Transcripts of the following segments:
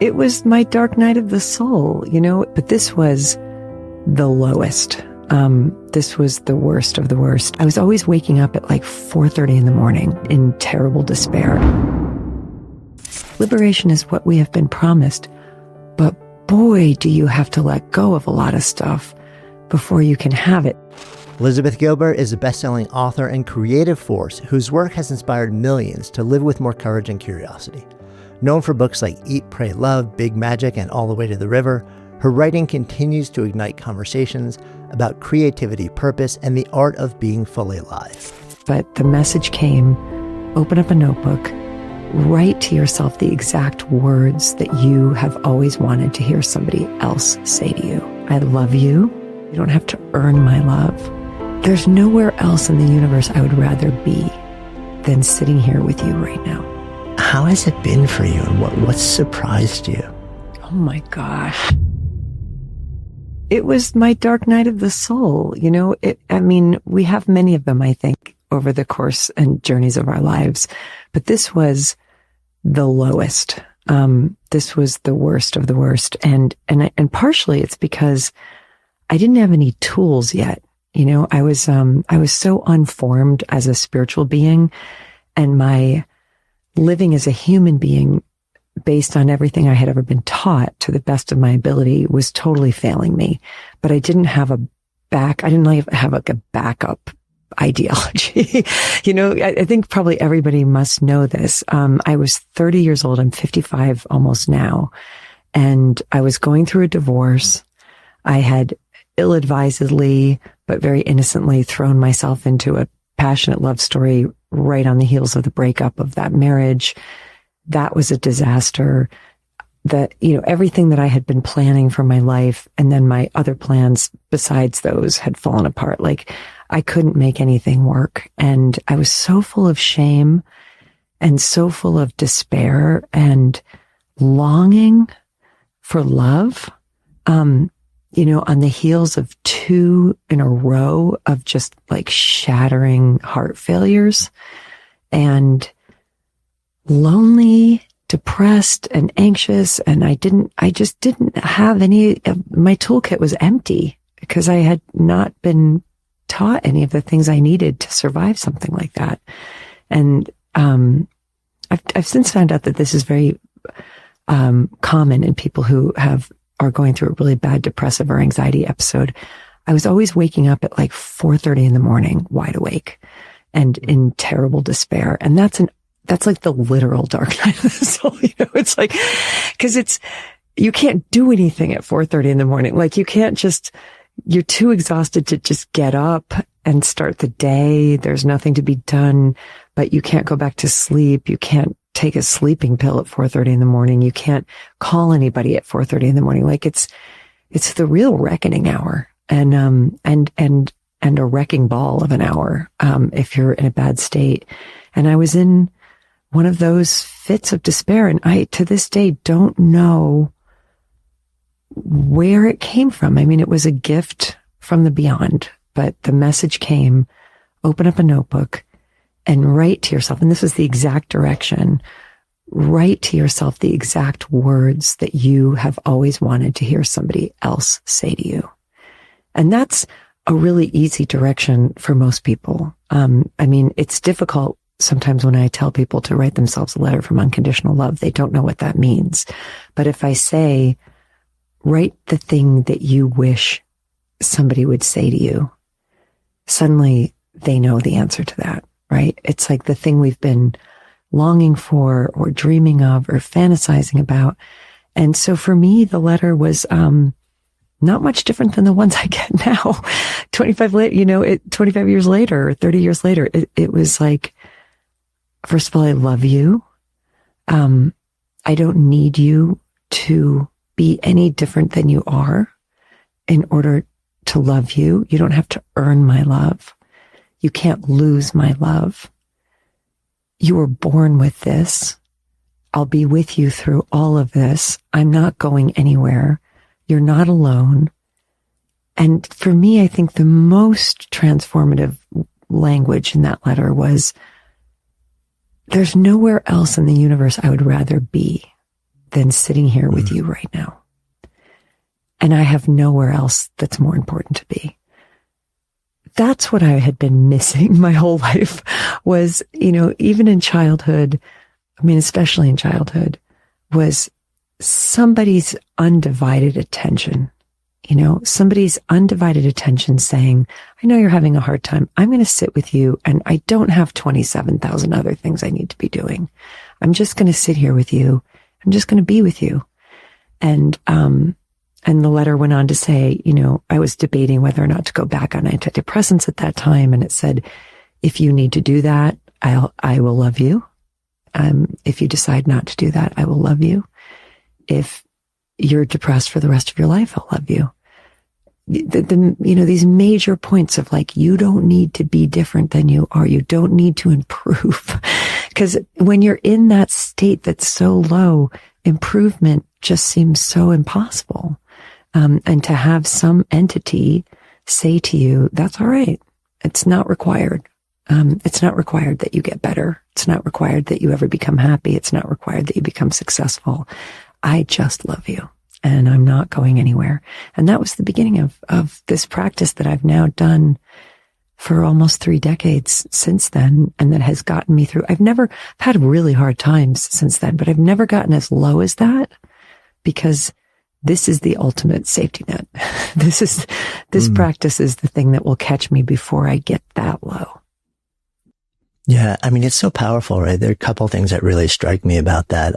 It was my dark night of the soul, but this was the lowest. This was the worst of the worst. I was always waking up at like 4:30 in the morning in terrible despair. Liberation is what we have been promised, but boy, do you have to let go of a lot of stuff before you can have it. Elizabeth Gilbert is a best-selling author and creative force whose work has inspired millions to live with more courage and curiosity. Known for books like Eat, Pray, Love, Big Magic, and All the Way to the River, her writing continues to ignite conversations about creativity, purpose, and the art of being fully alive. But the message came, open up a notebook, write to yourself the exact words that you have always wanted to hear somebody else say to you. I love you. You don't have to earn my love. There's nowhere else in the universe I would rather be than sitting here with you right now. How has it been for you, and what surprised you? Oh my gosh. It was my dark night of the soul. We have many of them, I think, over the course and journeys of our lives, but this was the lowest. This was the worst of the worst. And partially it's because I didn't have any tools yet. I was so unformed as a spiritual being, and my living as a human being based on everything I had ever been taught to the best of my ability was totally failing me. But I didn't have a backup ideology. I think probably everybody must know this. I was 30 years old. I'm 55 almost now. And I was going through a divorce. I had ill-advisedly, but very innocently thrown myself into a passionate love story right on the heels of the breakup of that marriage. That was a disaster. Everything that I had been planning for my life, and then my other plans besides those, had fallen apart. Like, I couldn't make anything work. And I was so full of shame and so full of despair and longing for love. On the heels of 2 in a row of just like shattering heart failures, and lonely, depressed, and anxious. And I just didn't have my toolkit was empty because I had not been taught any of the things I needed to survive something like that. And, I've since found out that this is very, common in people who are going through a really bad depressive or anxiety episode. I was always waking up at like 4:30 in the morning, wide awake and in terrible despair. And that's like the literal dark night of the soul. It's like, cause you can't do anything at 4:30 in the morning. Like, you're too exhausted to just get up and start the day. There's nothing to be done, but you can't go back to sleep. You can't take a sleeping pill at 4:30 in the morning. You can't call anybody at 4:30 in the morning. Like, it's the real reckoning hour, and a wrecking ball of an hour, if you're in a bad state. And I was in one of those fits of despair, and I, to this day, don't know where it came from. I mean, it was a gift from the beyond, but the message came, open up a notebook and write to yourself. And this was the exact direction. Write to yourself the exact words that you have always wanted to hear somebody else say to you. And that's a really easy direction for most people. It's difficult sometimes when I tell people to write themselves a letter from unconditional love. They don't know what that means. But if I say, write the thing that you wish somebody would say to you, suddenly they know the answer to that, right? It's like the thing we've been longing for or dreaming of or fantasizing about. And so for me, the letter was not much different than the ones I get now. 25 years later, or 30 years later, it was like, first of all, I love you. I don't need you to be any different than you are in order to love you. You don't have to earn my love. You can't lose my love. You were born with this. I'll be with you through all of this. I'm not going anywhere. You're not alone. And for me, I think the most transformative language in that letter was, there's nowhere else in the universe I would rather be than sitting here with you right now. And I have nowhere else that's more important to be. That's what I had been missing my whole life was, even in childhood, especially in childhood, was somebody's undivided attention. Somebody's undivided attention saying, I know you're having a hard time. I'm going to sit with you, and I don't have 27,000 other things I need to be doing. I'm just going to sit here with you. I'm just going to be with you. And the letter went on to say, I was debating whether or not to go back on antidepressants at that time. And it said, if you need to do that, I will love you. If you decide not to do that, I will love you. If you're depressed for the rest of your life, I'll love you. These major points of like, you don't need to be different than you are. You don't need to improve. Because when you're in that state that's so low, improvement just seems so impossible. And to have some entity say to you, that's all right. It's not required. It's not required that you get better. It's not required that you ever become happy. It's not required that you become successful. I just love you, and I'm not going anywhere. And that was the beginning of this practice that I've now done for almost 3 decades since then, and that has gotten me through. I've had really hard times since then, but I've never gotten as low as that, because this is the ultimate safety net. This practice is the thing that will catch me before I get that low. Yeah. It's so powerful, right? There are a couple things that really strike me about that.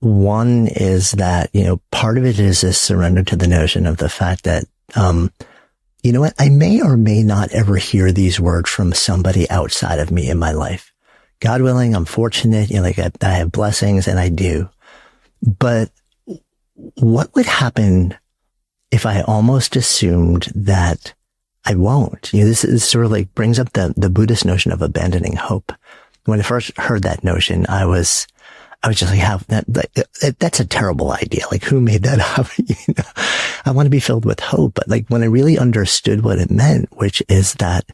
One is that, part of it is this surrender to the notion of the fact that, you know what, I may or may not ever hear these words from somebody outside of me in my life. God willing, I'm fortunate, I have blessings, and I do. But what would happen if I almost assumed that I won't? This is sort of like brings up the Buddhist notion of abandoning hope. When I first heard that notion, I was just like, that's a terrible idea. Like, who made that up? I want to be filled with hope. But like, when I really understood what it meant, which is that,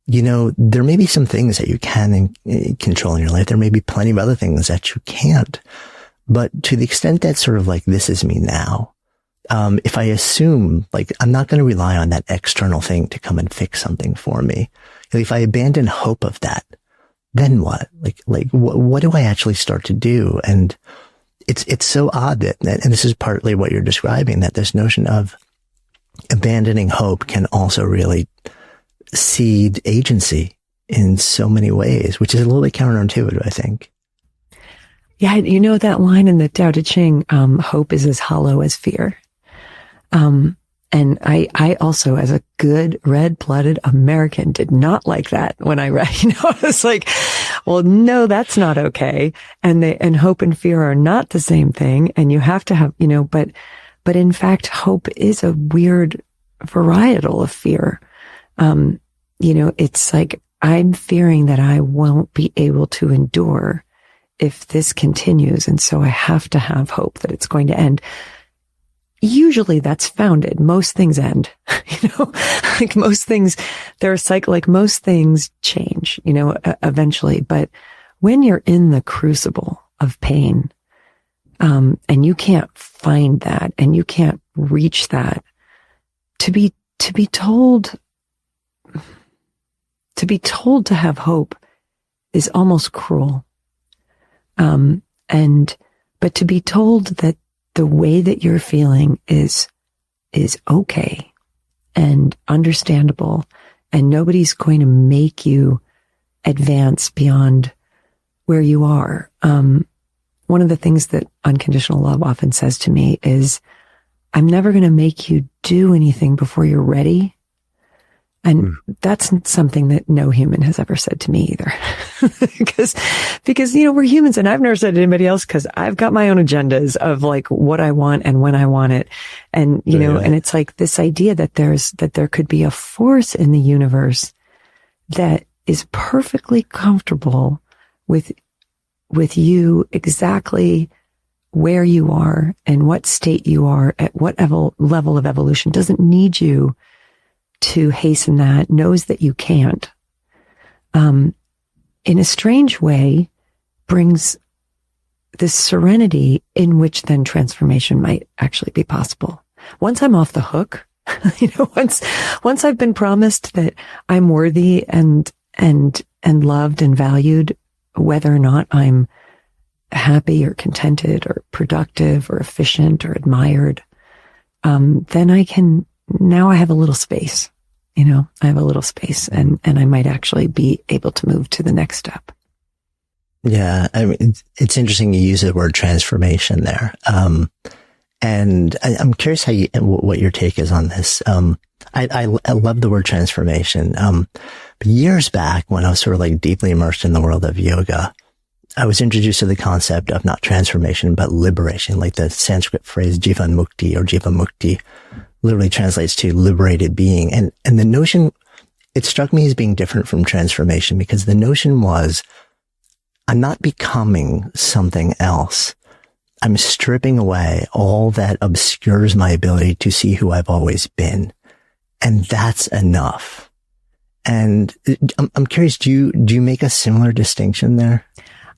there may be some things that you can control in your life. There may be plenty of other things that you can't. But to the extent that sort of like, this is me now, if I assume, like, I'm not going to rely on that external thing to come and fix something for me. If I abandon hope of that, then what? What do I actually start to do? And it's so odd that, and this is partly what you're describing, that this notion of abandoning hope can also really seed agency in so many ways, which is a little bit counterintuitive, I think. Yeah. That line in the Tao Te Ching, hope is as hollow as fear. And I also, as a good red-blooded American, did not like that when I read, I was like, well, no, that's not okay. And hope and fear are not the same thing. And you have to have, but in fact, hope is a weird varietal of fear. It's like, I'm fearing that I won't be able to endure if this continues. And so I have to have hope that it's going to end. Usually that's founded. Most things end, like most things, they're a cycle, like most things change, eventually. But when you're in the crucible of pain, and you can't find that and you can't reach that, to be told to have hope is almost cruel. But to be told that the way that you're feeling is okay and understandable, and nobody's going to make you advance beyond where you are. One of the things that unconditional love often says to me is, I'm never going to make you do anything before you're ready. And that's something that no human has ever said to me either. because, we're humans, and I've never said to anybody else, because I've got my own agendas of like what I want and when I want it. And, and it's like this idea that there could be a force in the universe that is perfectly comfortable with you exactly where you are and what state you are at what level of evolution, doesn't need you to hasten that, knows that you can't, in a strange way, brings this serenity in which then transformation might actually be possible. Once I'm off the hook, once I've been promised that I'm worthy and loved and valued, whether or not I'm happy or contented or productive or efficient or admired, then now I have a little space, I have a little space and I might actually be able to move to the next step. Yeah. I mean, it's interesting you use the word transformation there. And I'm curious what your take is on this. I love the word transformation. But years back when I was sort of like deeply immersed in the world of yoga, I was introduced to the concept of not transformation, but liberation, like the Sanskrit phrase Jivan Mukti or Jiva Mukti literally translates to liberated being. And the notion, it struck me as being different from transformation because the notion was, I'm not becoming something else. I'm stripping away all that obscures my ability to see who I've always been. And that's enough. And I'm curious, do you make a similar distinction there?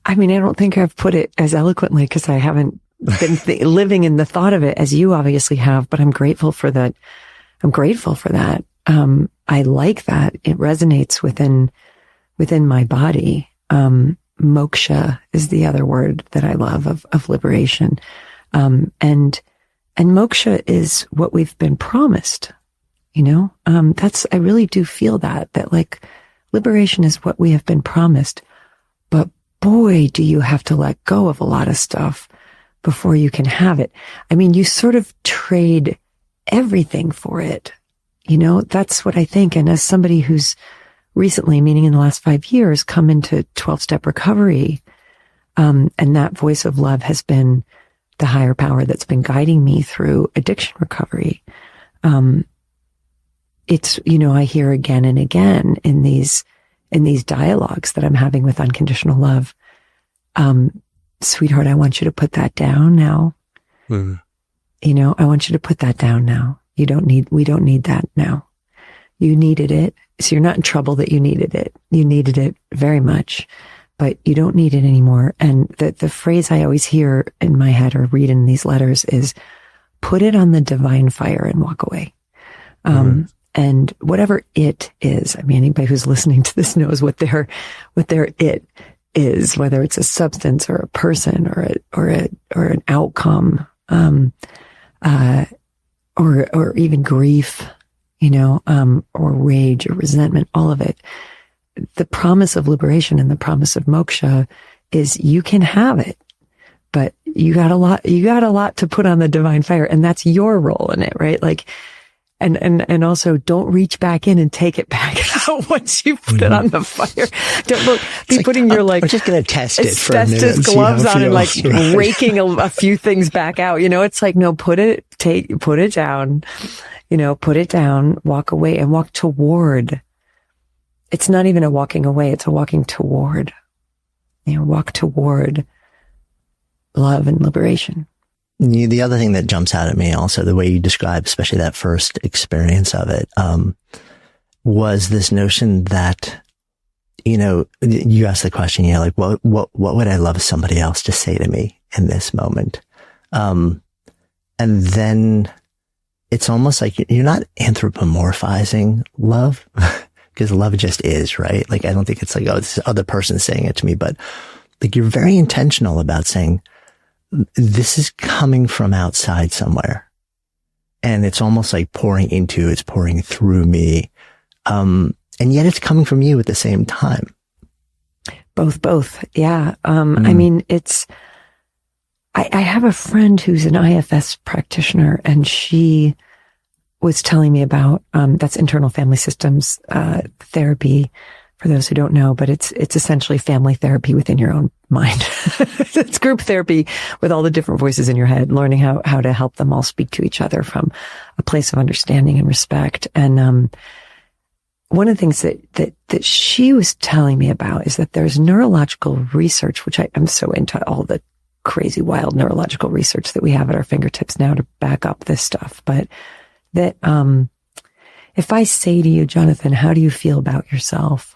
I mean, I don't think I've put it as eloquently because I haven't been living in the thought of it as you obviously have, but I'm grateful for that. I'm grateful for that. I like that. It resonates within my body. Moksha is the other word that I love of liberation. And moksha is what we've been promised, I really do feel that like liberation is what we have been promised, but boy, do you have to let go of a lot of stuff before you can have it. I mean, you sort of trade everything for it. That's what I think. And as somebody who's recently, meaning in the last 5 years, come into 12-step recovery. And that voice of love has been the higher power that's been guiding me through addiction recovery. It's, I hear again and again in these dialogues that I'm having with unconditional love, sweetheart, I want you to put that down now. Mm-hmm. I want you to put that down now. We don't need that now. You needed it. So you're not in trouble that you needed it. You needed it very much, but you don't need it anymore. And the phrase I always hear in my head or read in these letters is put it on the divine fire and walk away. And whatever it is, I mean, anybody who's listening to this knows what their it is, whether it's a substance or a person or an outcome, or even grief, or rage or resentment, all of it. The promise of liberation and the promise of moksha is you can have it, but you got a lot to put on the divine fire, and that's your role in it, right? Like, and also don't reach back in and take it back out once you put it on the fire. Don't be putting your we're just going to test it for a minute. Gloves on and like raking a few things back out. It's like, no, put it down. Put it down, walk away and walk toward. It's not even a walking away. It's a walking toward, walk toward love and liberation. The other thing that jumps out at me also, the way you describe, especially that first experience of it, was this notion that, you asked the question, like, what would I love somebody else to say to me in this moment? And then it's almost like you're not anthropomorphizing love because love just is, right? Like, I don't think it's like, oh, this other person saying it to me, but like you're very intentional about saying, this is coming from outside somewhere. And it's almost like it's pouring through me. And yet it's coming from you at the same time. Both. Yeah. I mean, I have a friend who's an IFS practitioner, and she was telling me about, that's internal family systems, therapy, for those who don't know, but it's essentially family therapy within your own mind. It's group therapy with all the different voices in your head, learning how to help them all speak to each other from a place of understanding and respect. And, one of the things that she was telling me about is that there's neurological research, which I'm so into all the crazy, wild neurological research that we have at our fingertips now to back up this stuff. But that, if I say to you, Jonathan, how do you feel about yourself?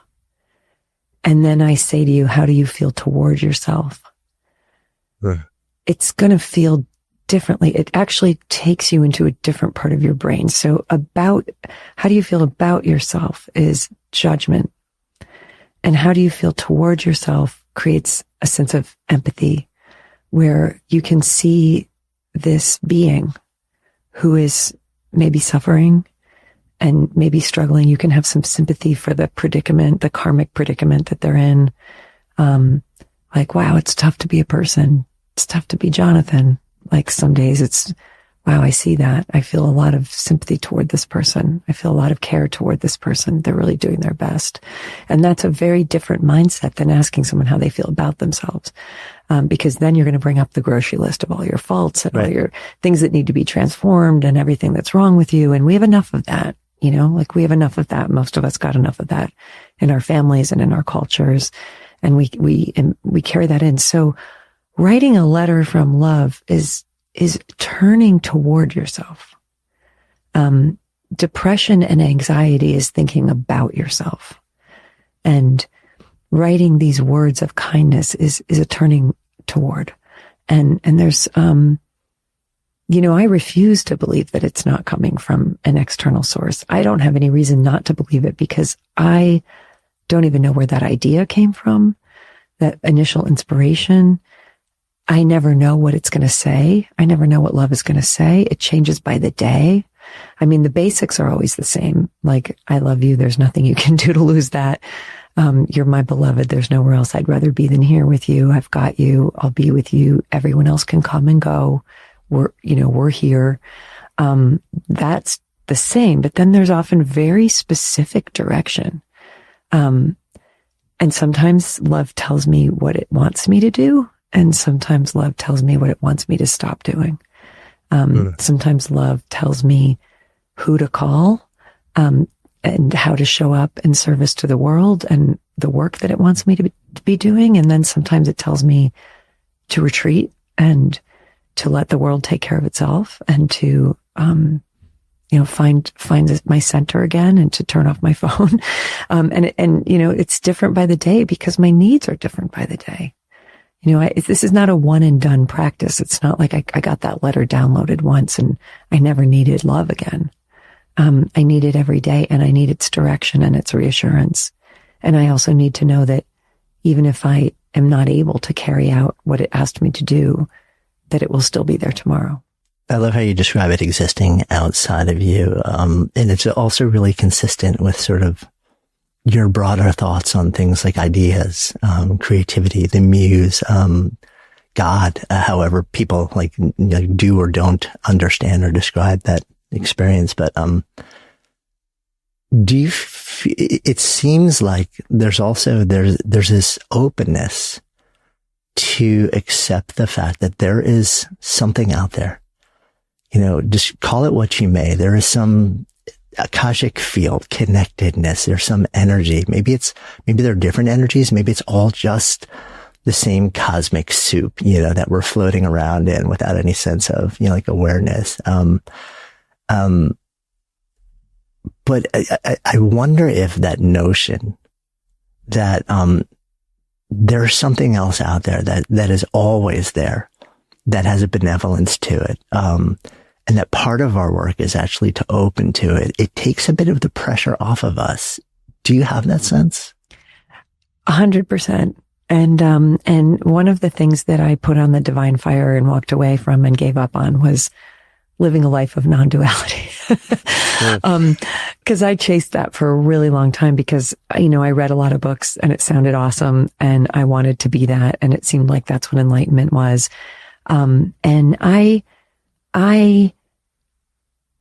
And then I say to you, how do you feel towards yourself? it's going to feel differently. It actually takes you into a different part of your brain. So how do you feel about yourself is judgment. And how do you feel towards yourself creates a sense of empathy where you can see this being who is maybe suffering and maybe struggling. You can have some sympathy for the predicament, the karmic predicament that they're in. Like, wow, it's tough to be a person. It's tough to be Jonathan. Like some days it's, wow, I see that. I feel a lot of sympathy toward this person. I feel a lot of care toward this person. They're really doing their best. And that's a very different mindset than asking someone how they feel about themselves. Because then you're going to bring up the grocery list of all your faults and all your things that need to be transformed and everything that's wrong with you. And we have enough of that, like we have enough of that. Most of us got enough of that in our families and in our cultures. And we carry that in. So writing a letter from love is turning toward yourself. Depression and anxiety is thinking about yourself. And writing these words of kindness is a turning toward. And there's, I refuse to believe that it's not coming from an external source. I don't have any reason not to believe it because I don't even know where that idea came from, that initial inspiration. I never know what it's going to say. I never know what love is going to say. It changes by the day. I mean, the basics are always the same. Like, I love you. There's nothing you can do to lose that. You're my beloved. There's nowhere else I'd rather be than here with you. I've got you. I'll be with you. Everyone else can come and go. We're here. That's the same, but then there's often very specific direction. And sometimes love tells me what it wants me to do. And sometimes love tells me what it wants me to stop doing. Sometimes love tells me who to call, and how to show up in service to the world and the work that it wants me to be doing. And then sometimes it tells me to retreat and to let the world take care of itself and to, find my center again and to turn off my phone. It's different by the day because my needs are different by the day. This is not a one and done practice. It's not like I got that letter downloaded once and I never needed love again. I need it every day and I need its direction and its reassurance. And I also need to know that even if I am not able to carry out what it asked me to do, that it will still be there tomorrow. I love how you describe it existing outside of you. And it's also really consistent with sort of your broader thoughts on things like ideas, creativity, the muse, God, however people do or don't understand or describe that experience. But, it seems like there's this openness to accept the fact that there is something out there, just call it what you may. There is some Akashic field connectedness. There's some energy. Maybe there are different energies. Maybe it's all just the same cosmic soup, that we're floating around in without any sense of, awareness. But I wonder if that notion that, there's something else out there that is always there, that has a benevolence to it. And that part of our work is actually to open to it. It takes a bit of the pressure off of us. Do you have that sense? 100%. And one of the things that I put on the divine fire and walked away from and gave up on was living a life of non-duality. Cause I chased that for a really long time because, I read a lot of books and it sounded awesome and I wanted to be that. And it seemed like that's what enlightenment was. And I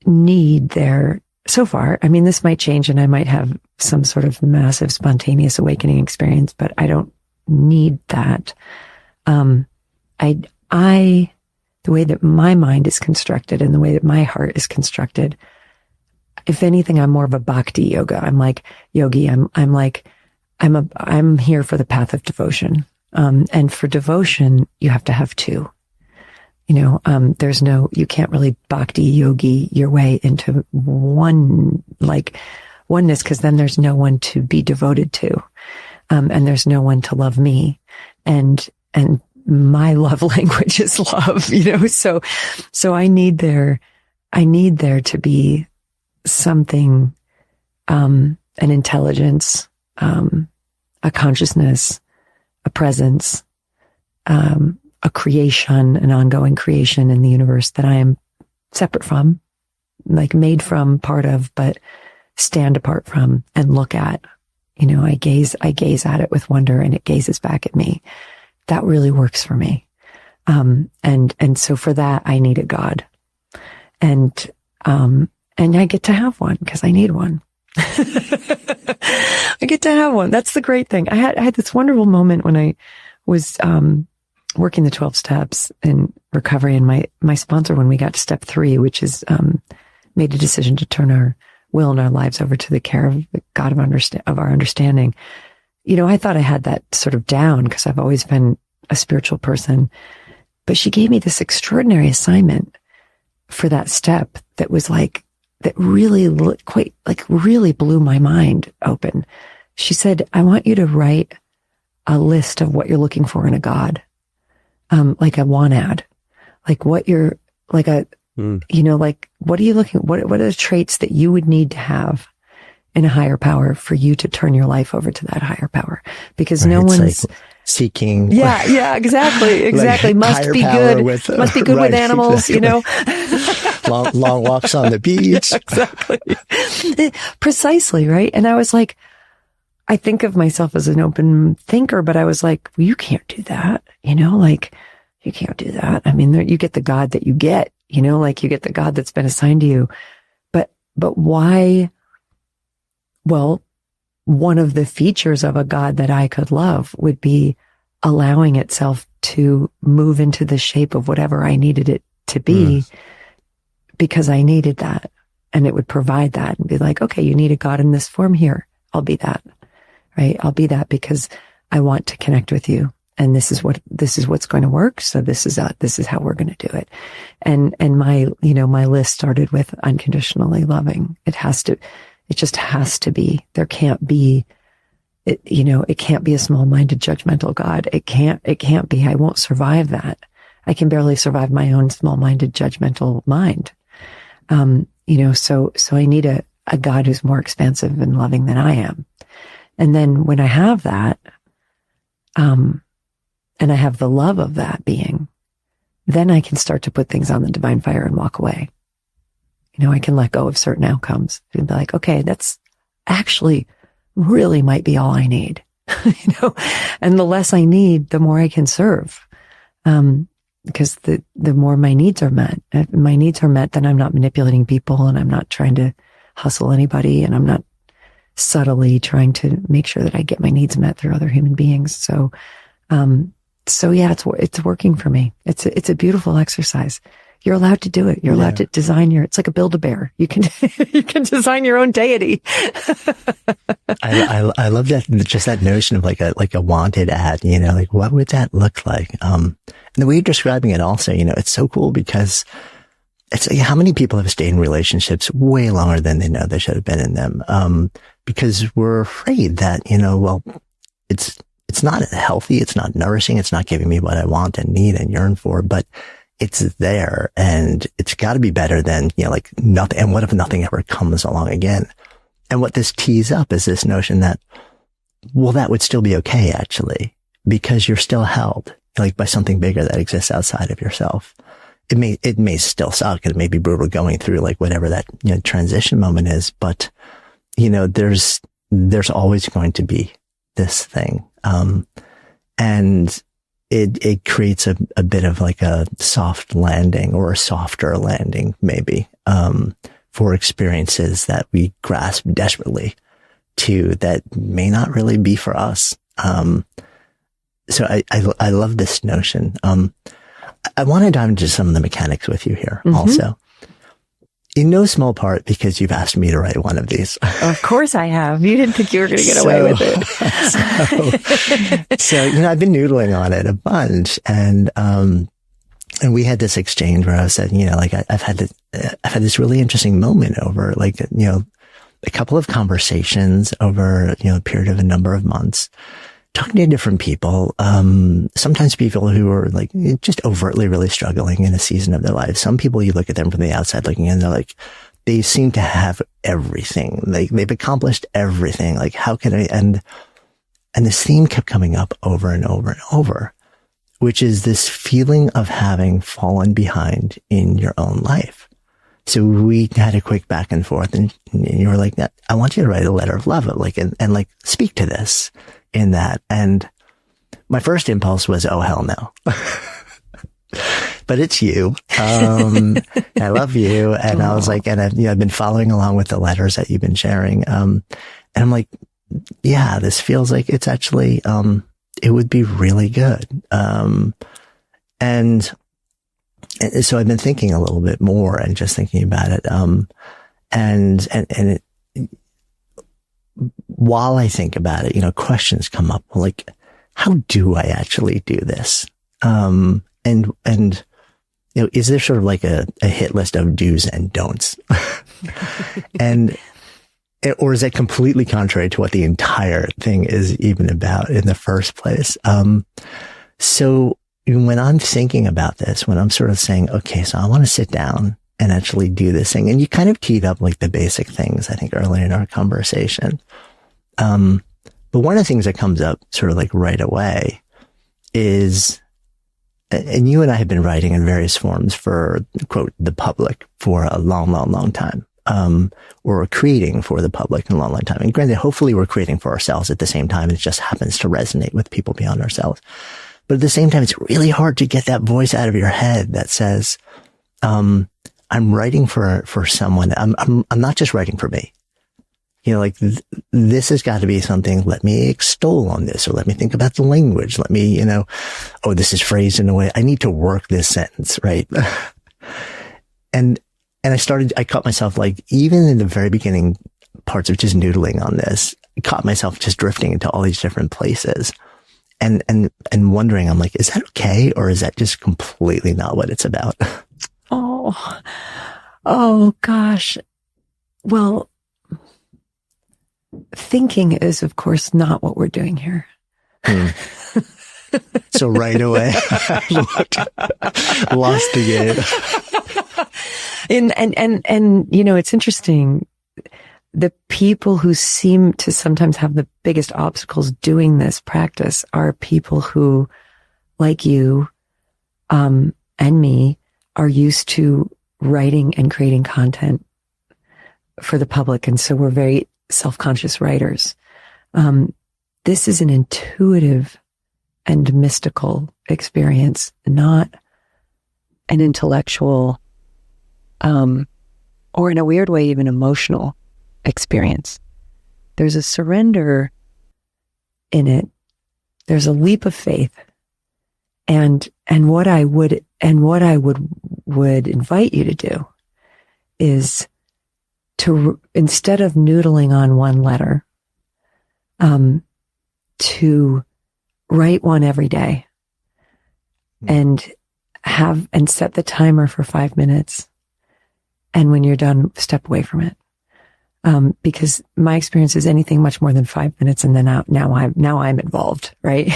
need there so far. I mean, this might change and I might have some sort of massive spontaneous awakening experience, but I don't need that. The way that my mind is constructed and the way that my heart is constructed, if anything, I'm more of a bhakti yoga. I'm like yogi. I'm here for the path of devotion. And for devotion, you have to have two. You can't really bhakti yogi your way into oneness, because then there's no one to be devoted to. And there's no one to love me. And my love language is love, so I need there to be something, an intelligence, a consciousness, a presence, a creation, an ongoing creation in the universe that I am separate from, like made from, part of, but stand apart from and look at. I gaze at it with wonder, and it gazes back at me. That really works for me. And so for that, I need a God. And I get to have one because I need one. I get to have one. That's the great thing. I had this wonderful moment when I was, working the 12 steps in recovery, and my sponsor, when we got to step 3, which is, made a decision to turn our will and our lives over to the care of the God of our understanding. I thought I had that sort of down because I've always been a spiritual person, but she gave me this extraordinary assignment for that step that was that really really blew my mind open. She said, I want you to write a list of what you're looking for in a God, like a want ad, like what you're like a, what are you looking, what are the traits that you would need to have in a higher power for you to turn your life over to that higher power? Because no one's seeking. Yeah, exactly. Must be good with animals, long walks on the beach. Exactly. Precisely. Right. And I was like, I think of myself as an open thinker, but I was like, well, you can't do that. You can't do that. I mean, you get the God that you get, you get the God that's been assigned to you. But why? Well, one of the features of a God that I could love would be allowing itself to move into the shape of whatever I needed it to be, because I needed that, and it would provide that and be like, okay, you need a God in this form, here, I'll be that, right? I'll be that because I want to connect with you. And this is what's going to work. So this is how we're going to do it. And my list started with unconditionally loving. It just has to be. There can't be, it can't be a small-minded, judgmental God. It can't be. I won't survive that. I can barely survive my own small-minded, judgmental mind. So I need a God who's more expansive and loving than I am. And then when I have that, and I have the love of that being, then I can start to put things on the divine fire and walk away. I can let go of certain outcomes and be like, okay, that's actually really might be all I need, and the less I need, the more I can serve. Because the more my needs are met, if my needs are met, then I'm not manipulating people, and I'm not trying to hustle anybody, and I'm not subtly trying to make sure that I get my needs met through other human beings. So yeah, it's working for me. It's a beautiful exercise. You're allowed to do it. You're allowed to design it's like a Build-A-Bear. You can design your own deity. I love that, just that notion of like a wanted ad, like what would that look like? And the way you're describing it also, it's so cool because it's like, how many people have stayed in relationships way longer than they know they should have been in them? Because we're afraid that, it's not healthy. It's not nourishing. It's not giving me what I want and need and yearn for, but it's there, and it's got to be better than, like nothing. And what if nothing ever comes along again? And what this tees up is this notion that, well, that would still be okay, actually, because you're still held like by something bigger that exists outside of yourself. It may still suck, and it may be brutal going through like whatever that, transition moment is, but, there's always going to be this thing. And it creates a bit of like a soft landing, or a softer landing, maybe, for experiences that we grasp desperately to, that may not really be for us. So I love this notion. I want to dive into some of the mechanics with you here also. In no small part because you've asked me to write one of these. Of course I have. You didn't think you were going to get away with it. So, I've been noodling on it a bunch, and we had this exchange where I said, I've had this really interesting moment over a couple of conversations over, a period of a number of months. talking to different people, sometimes people who are like just overtly really struggling in a season of their life. Some people, you look at them from the outside looking in, they're like, they seem to have everything. They've accomplished everything. Like, how can I? And this theme kept coming up over and over and over, which is this feeling of having fallen behind in your own life. So we had a quick back and forth, and you were like, I want you to write a letter of love, like, and like speak to this in that. And my first impulse was, oh, hell no. But it's you. I love you. And I was like, and I've been following along with the letters that you've been sharing. And I'm like, yeah, this feels like it's actually, it would be really good. And so I've been thinking a little bit more and just thinking about it. And while I think about it, questions come up like, how do I actually do this? Is there sort of like a hit list of do's and don'ts? Or is that completely contrary to what the entire thing is even about in the first place? So when I'm thinking about this, when I'm sort of saying, okay, so I want to sit down and actually do this thing, and you kind of teed up like the basic things, I think, earlier in our conversation. But one of the things that comes up sort of like right away is, and you and I have been writing in various forms for, quote, the public for a long, long, long time. Or creating for the public in a long, long time. And granted, hopefully we're creating for ourselves at the same time. It just happens to resonate with people beyond ourselves. But at the same time, it's really hard to get that voice out of your head that says, I'm writing for someone. I'm not just writing for me. This has got to be something. Let me extol on this, or let me think about the language. Let me, this is phrased in a way. I need to work this sentence, right? And I caught myself, like, even in the very beginning parts of just noodling on this, I caught myself just drifting into all these different places and wondering, I'm like, is that okay? Or is that just completely not what it's about? Oh gosh. Well, thinking is, of course, not what we're doing here. So right away, lost again. And it's interesting. The people who seem to sometimes have the biggest obstacles doing this practice are people who, like you, and me, are used to writing and creating content for the public. And so we're very self-conscious writers. This is an intuitive and mystical experience, not an intellectual, or in a weird way, even emotional experience. There's a surrender in it. There's a leap of faith. And what I would invite you to do is to, instead of noodling on one letter, to write one every day and set the timer for 5 minutes. And when you're done, step away from it. Because my experience is anything much more than 5 minutes. And then now I'm involved, right?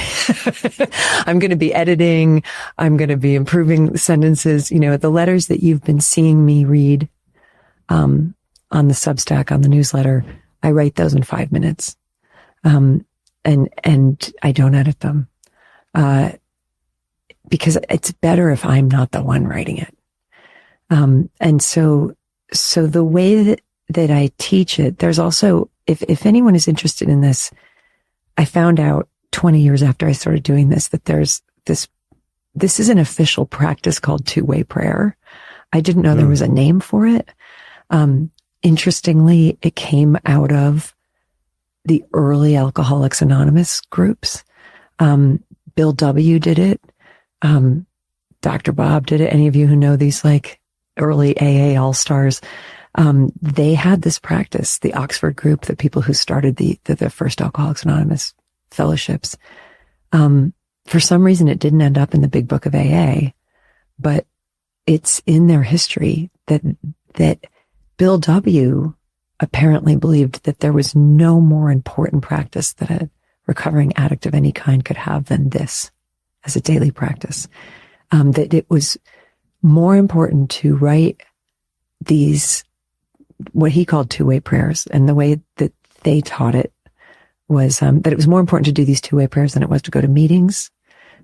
I'm going to be editing. I'm going to be improving sentences. The letters that you've been seeing me read, on the Substack, on the newsletter, I write those in 5 minutes. And I don't edit them, because it's better if I'm not the one writing it. And so the way that I teach it, there's also, if anyone is interested in this, I found out 20 years after I started doing this, that there's this is an official practice called two-way prayer. I didn't know there was a name for it. Interestingly, it came out of the early Alcoholics Anonymous groups. Bill W. did it. Dr. Bob did it. Any of you who know these like early AA all-stars, they had this practice, the Oxford group, the people who started the first Alcoholics Anonymous fellowships. For some reason, it didn't end up in the big book of AA, but it's in their history that Bill W. apparently believed that there was no more important practice that a recovering addict of any kind could have than this as a daily practice. That it was more important to write these, what he called two-way prayers, and the way that they taught it was that it was more important to do these two-way prayers than it was to go to meetings,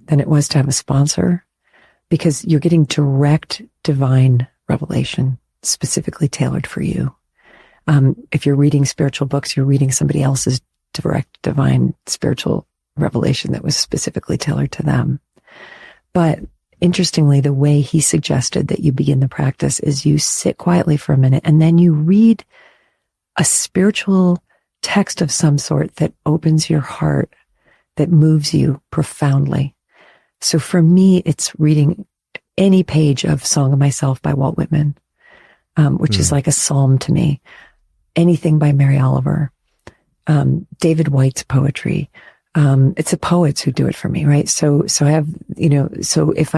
than it was to have a sponsor, because you're getting direct divine revelation specifically tailored for you. If you're reading spiritual books, you're reading somebody else's direct divine spiritual revelation that was specifically tailored to them. But interestingly, the way he suggested that you begin the practice is you sit quietly for a minute and then you read a spiritual text of some sort that opens your heart, that moves you profoundly. So for me, it's reading any page of Song of Myself by Walt Whitman, which is like a psalm to me. Anything by Mary Oliver, David White's poetry. It's the poets who do it for me, right? So I have, so if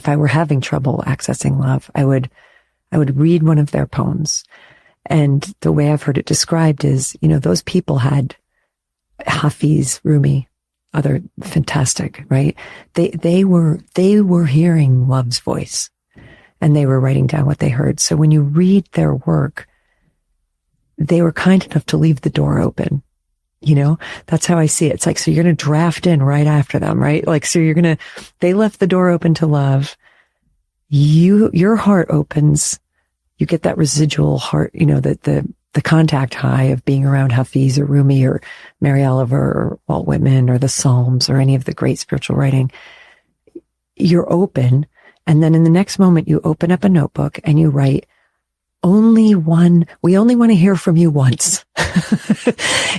I were having trouble accessing love, I would read one of their poems. And the way I've heard it described is, those people had Hafiz, Rumi, other fantastic, right? They were hearing love's voice and they were writing down what they heard. So when you read their work, they were kind enough to leave the door open. That's how I see it. It's like, so you're going to draft in right after them, right? Like, so they left the door open to love. Your heart opens. You get that residual heart, the contact high of being around Hafiz or Rumi or Mary Oliver or Walt Whitman or the Psalms or any of the great spiritual writing. You're open. And then in the next moment, you open up a notebook and you write, we only want to hear from you once.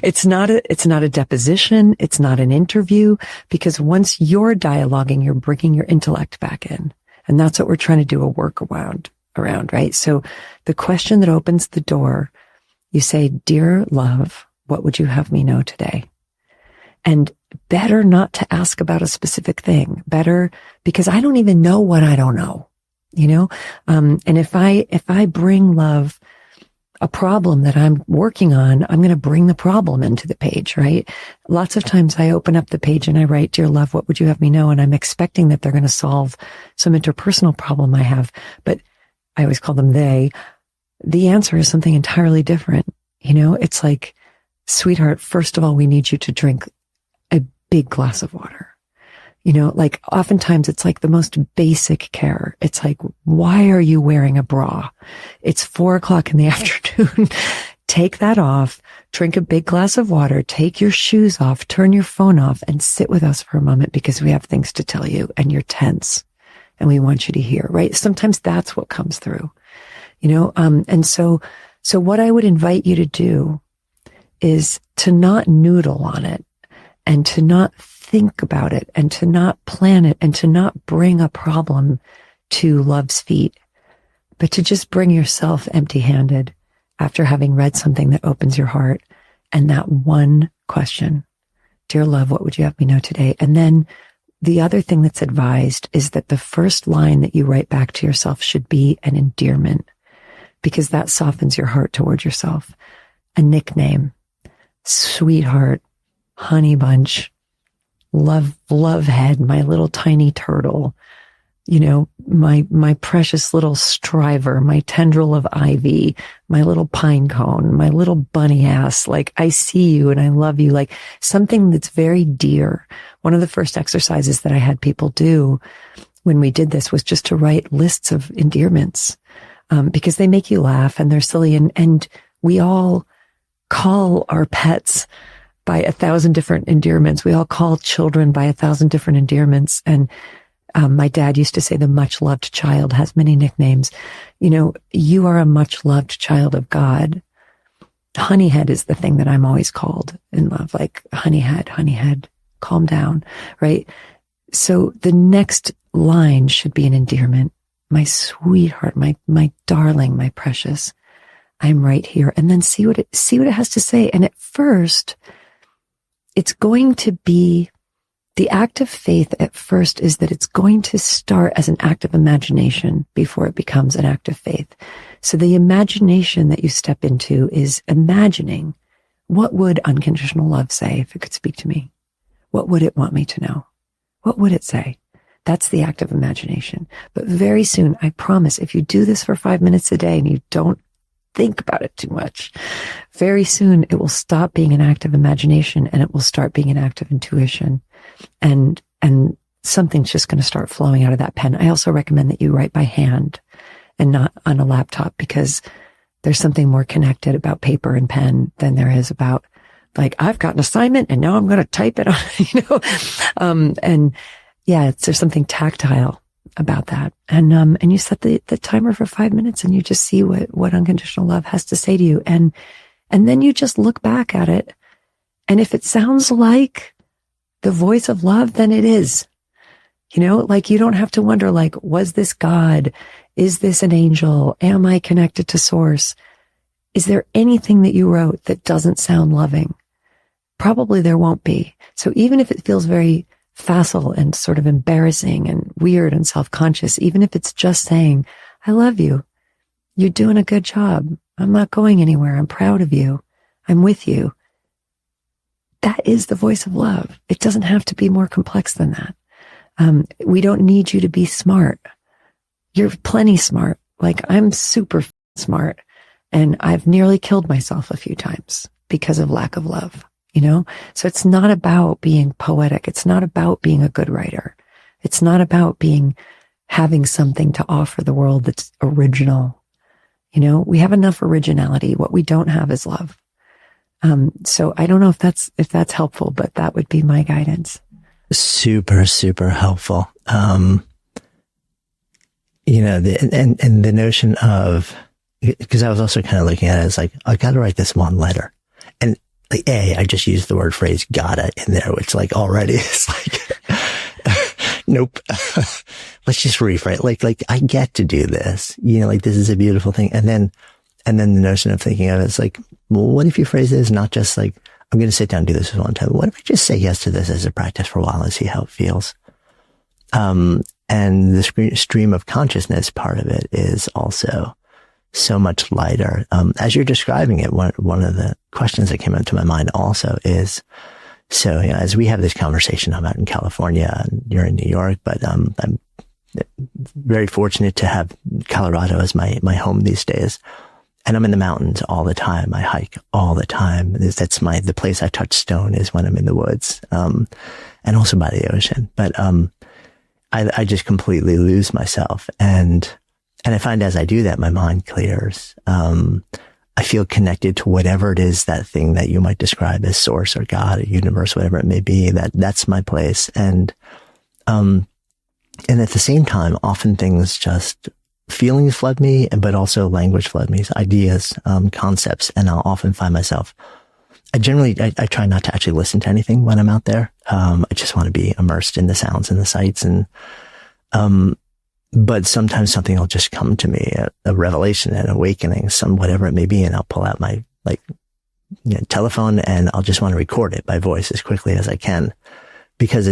It's not a deposition. It's not an interview, because once you're dialoguing, you're bringing your intellect back in. And that's what we're trying to do a work around, right? So the question that opens the door, you say, "Dear love, what would you have me know today?" And better not to ask about a specific thing. Better, because I don't even know what I don't know. And if I bring love a problem that I'm working on, I'm going to bring the problem into the page, right? Lots of times I open up the page and I write, "Dear love, what would you have me know?" And I'm expecting that they're going to solve some interpersonal problem I have, but I always call them they. The answer is something entirely different. It's like, "Sweetheart, first of all, we need you to drink a big glass of water." Like oftentimes it's like the most basic care. It's like, "Why are you wearing a bra? It's 4:00 in the afternoon. Take that off, drink a big glass of water, take your shoes off, turn your phone off and sit with us for a moment because we have things to tell you and you're tense and we want you to hear," right? Sometimes that's what comes through, and so what I would invite you to do is to not noodle on it and to not think about it and to not plan it and to not bring a problem to love's feet, but to just bring yourself empty-handed after having read something that opens your heart and that one question, "Dear love, what would you have me know today?" And then the other thing that's advised is that the first line that you write back to yourself should be an endearment, because that softens your heart toward yourself. A nickname, sweetheart, honey bunch, love head, my little tiny turtle, my precious little striver, my tendril of ivy, my little pine cone, my little bunny ass. Like, I see you and I love you. Like something that's very dear. One of the first exercises that I had people do when we did this was just to write lists of endearments, because they make you laugh and they're silly. And we all call our pets by 1,000 different endearments. We all call children by 1,000 different endearments. And my dad used to say the much loved child has many nicknames. You are a much loved child of God. Honeyhead is the thing that I'm always called in love, like honeyhead, calm down, right? So the next line should be an endearment. My sweetheart, my darling, my precious, I'm right here. And then see what it has to say. And at first, it's going to be, the act of faith at first is that it's going to start as an act of imagination before it becomes an act of faith. So the imagination that you step into is imagining what would unconditional love say if it could speak to me? What would it want me to know? What would it say? That's the act of imagination. But very soon, I promise, if you do this for 5 minutes a day and you don't think about it too much, very soon it will stop being an act of imagination and it will start being an act of intuition. And something's just going to start flowing out of that pen. I also recommend that you write by hand and not on a laptop, because there's something more connected about paper and pen than there is about, like, I've got an assignment and now I'm going to type it on, and yeah, there's something tactile about that. And you set the timer for 5 minutes and you just see what unconditional love has to say to you. And then you just look back at it. And if it sounds like the voice of love, then it is. Like, you don't have to wonder, like, was this God? Is this an angel? Am I connected to source? Is there anything that you wrote that doesn't sound loving? Probably there won't be. So even if it feels very facile and sort of embarrassing and weird and self-conscious, even if it's just saying, I love you. You're doing a good job. I'm not going anywhere. I'm proud of you. I'm with you. That is the voice of love. It doesn't have to be more complex than that. We don't need you to be smart. You're plenty smart. Like, I'm super smart, and I've nearly killed myself a few times because of lack of love, So it's not about being poetic. It's not about being a good writer. It's not about having something to offer the world that's original. We have enough originality. What we don't have is love. So I don't know if that's helpful, but that would be my guidance. Super, super helpful. The notion of, because I was also kind of looking at it as like, I got to write this one letter. And like, I just used the phrase gotta in there, which like already is like, nope. Let's just rephrase. Like I get to do this, like this is a beautiful thing. And then the notion of thinking of it is like, well, what if you phrase it as not just like, I'm going to sit down and do this one time. What if I just say yes to this as a practice for a while and see how it feels? And the stream of consciousness part of it is also so much lighter. As you're describing it, one of the questions that came into my mind also is, so, as we have this conversation, I'm out in California and you're in New York, but, I'm very fortunate to have Colorado as my home these days. And I'm in the mountains all the time. I hike all the time. That's the place I touch stone is when I'm in the woods. And also by the ocean. But, I just completely lose myself. And I find as I do that, my mind clears. I feel connected to whatever it is, that thing that you might describe as source or God or universe, whatever it may be, that's my place. And at the same time, often things just, feelings flood me, but also language flood me, ideas, concepts. And I'll often find myself, I try not to actually listen to anything when I'm out there. I just want to be immersed in the sounds and the sights. And, but sometimes something will just come to me, a revelation, an awakening, whatever it may be. And I'll pull out my telephone and I'll just want to record it by voice as quickly as I can, because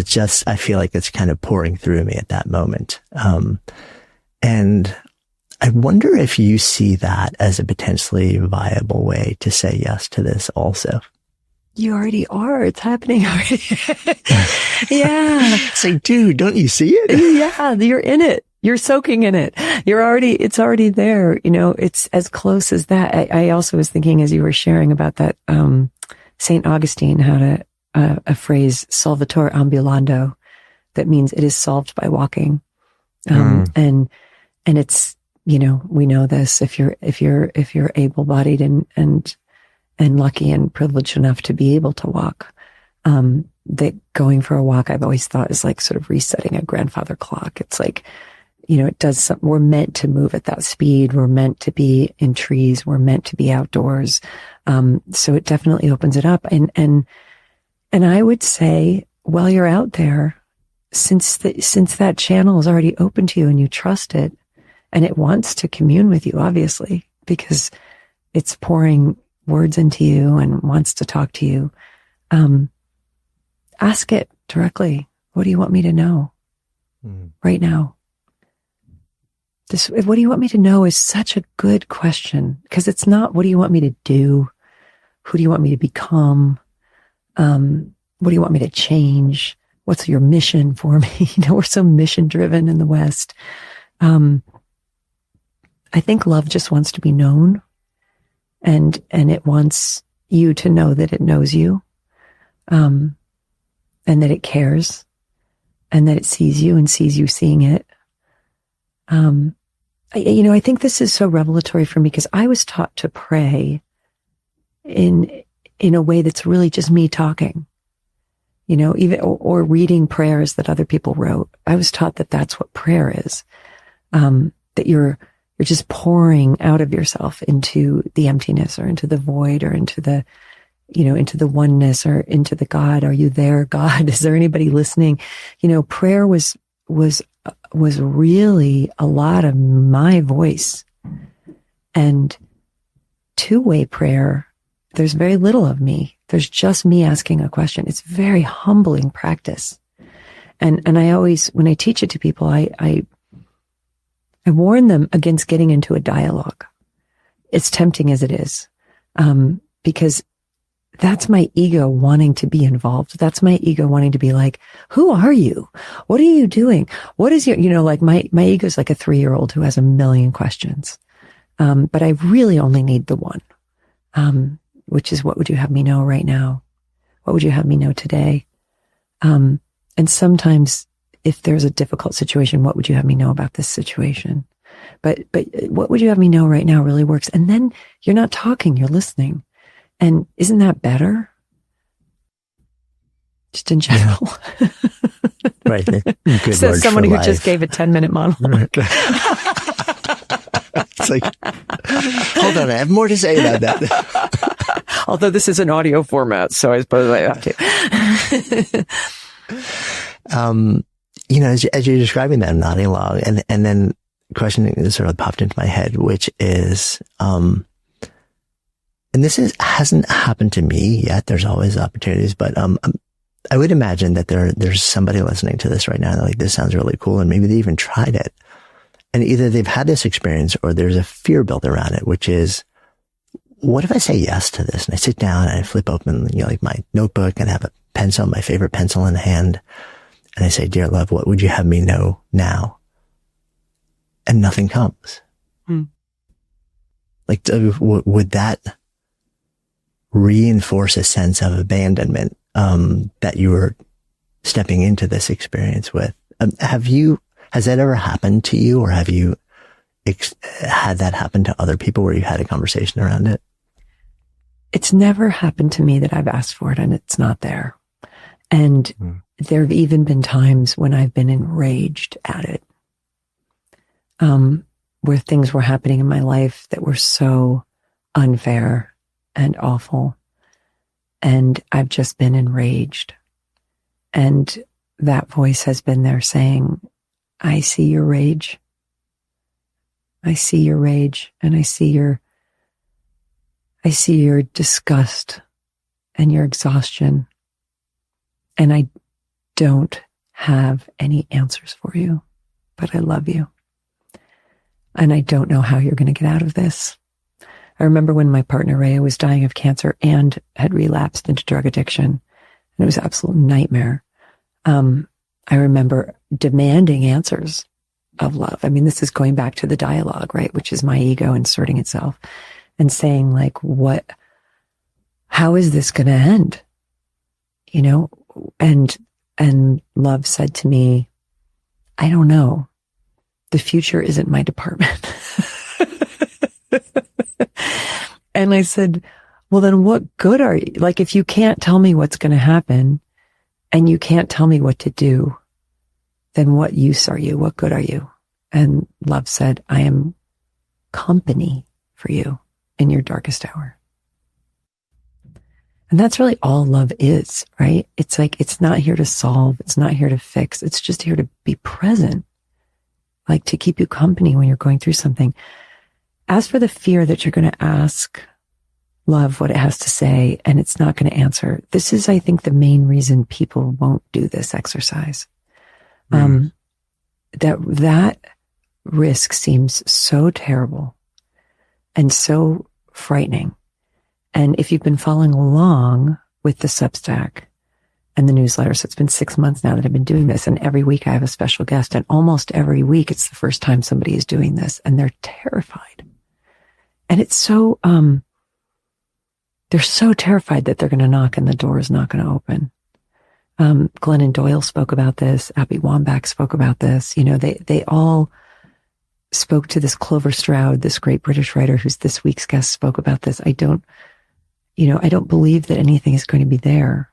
I feel like it's kind of pouring through me at that moment. And I wonder if you see that as a potentially viable way to say yes to this also. You already are. It's happening already. Yeah. It's like, dude, don't you see it? Yeah, you're in it. You're soaking in it. It's already there. It's as close as that. I also was thinking as you were sharing about that, St. Augustine had a phrase, solvitur ambulando, that means it is solved by walking. And it's, we know this, if you're able-bodied and lucky and privileged enough to be able to walk, that going for a walk, I've always thought, is like sort of resetting a grandfather clock. It's like, it does something. We're meant to move at that speed. We're meant to be in trees. We're meant to be outdoors. So it definitely opens it up. And I would say, while you're out there, since that channel is already open to you and you trust it, and it wants to commune with you, obviously, because it's pouring words into you and wants to talk to you, ask it directly. What do you want me to know right now? What do you want me to know is such a good question, because it's not, what do you want me to do? Who do you want me to become? What do you want me to change? What's your mission for me? We're so mission driven in the West. I think love just wants to be known, and it wants you to know that it knows you, and that it cares, and that it sees you and sees you seeing it. I think this is so revelatory for me because I was taught to pray in a way that's really just me talking, even or reading prayers that other people wrote. I was taught that that's what prayer is, that you're just pouring out of yourself into the emptiness or into the void or into the, into the oneness or into the God. Are you there, God? Is there anybody listening? Prayer was really a lot of my voice. And two-way prayer, there's very little of me. There's just me asking a question. It's very humbling practice. And I always, when I teach it to people, I warn them against getting into a dialogue. It's tempting as it is, because that's my ego wanting to be involved. That's my ego wanting to be like, who are you? What are you doing? What is your, like my ego is like a 3-year-old who has a million questions. But I really only need the one, which is, what would you have me know right now? What would you have me know today? And sometimes if there's a difficult situation, what would you have me know about this situation? But what would you have me know right now really works. And then you're not talking, you're listening. And isn't that better? Just in general. Yeah. Right. Good Says someone who just gave a 10-minute monologue. It's like, hold on, I have more to say about that. Although this is an audio format, so I suppose I have to. As you're describing that, I'm nodding along, and then a question sort of popped into my head, which is, and this hasn't happened to me yet. There's always opportunities, but I would imagine that there's somebody listening to this right now. They're like, this sounds really cool, and maybe they even tried it, and either they've had this experience or there's a fear built around it, which is, what if I say yes to this? And I sit down and I flip open, like my notebook, and have a pencil, my favorite pencil in hand, and I say, dear love, what would you have me know now? And nothing comes. Like, would that reinforce a sense of abandonment that you were stepping into this experience with? Has that ever happened to you, or have you had that happen to other people where you had a conversation around it? It's never happened to me that I've asked for it and it's not there. And there have even been times when I've been enraged at it, where things were happening in my life that were so unfair and awful. And I've just been enraged. And that voice has been there saying, I see your rage. I see your rage, and I see your disgust and your exhaustion. And I don't have any answers for you, but I love you. And I don't know how you're going to get out of this. I remember when my partner, Rhea, was dying of cancer and had relapsed into drug addiction, and it was an absolute nightmare. I remember demanding answers of love. I mean, this is going back to the dialogue, right? Which is my ego inserting itself and saying, like, how is this going to end? And love said to me, I don't know. The future isn't my department. And I said, well, then what good are you? Like, if you can't tell me what's going to happen and you can't tell me what to do, then what use are you? What good are you? And love said, I am company for you in your darkest hour. And that's really all love is, right? It's like, it's not here to solve. It's not here to fix. It's just here to be present, like to keep you company when you're going through something. As for the fear that you're going to ask love what it has to say and it's not going to answer, this is, I think, the main reason people won't do this exercise. That risk seems so terrible and so frightening. And if you've been following along with the Substack and the newsletter, so it's been 6 months now that I've been doing this, and every week I have a special guest, and almost every week it's the first time somebody is doing this, and they're terrified. And it's so, they're so terrified that they're going to knock and the door is not going to open. Glennon Doyle spoke about this. Abby Wambach spoke about this. You know, they all spoke to this. Clover Stroud, this great British writer who's this week's guest, spoke about this. I don't believe that anything is going to be there.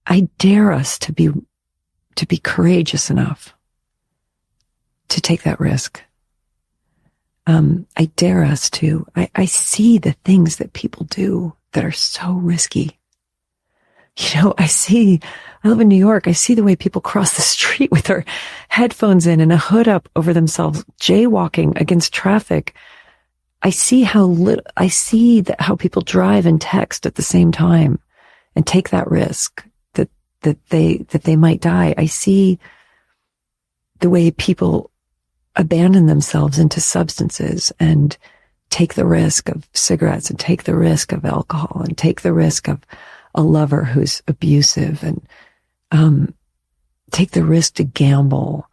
I dare us to be courageous enough to take that risk. I dare us to. I see the things that people do that are so risky. You know, I live in New York. I see the way people cross the street with their headphones in and a hood up over themselves, jaywalking against traffic. I see how how people drive and text at the same time and take that risk that they might die. I see the way people abandon themselves into substances and take the risk of cigarettes and take the risk of alcohol and take the risk of a lover who's abusive and take the risk to gamble.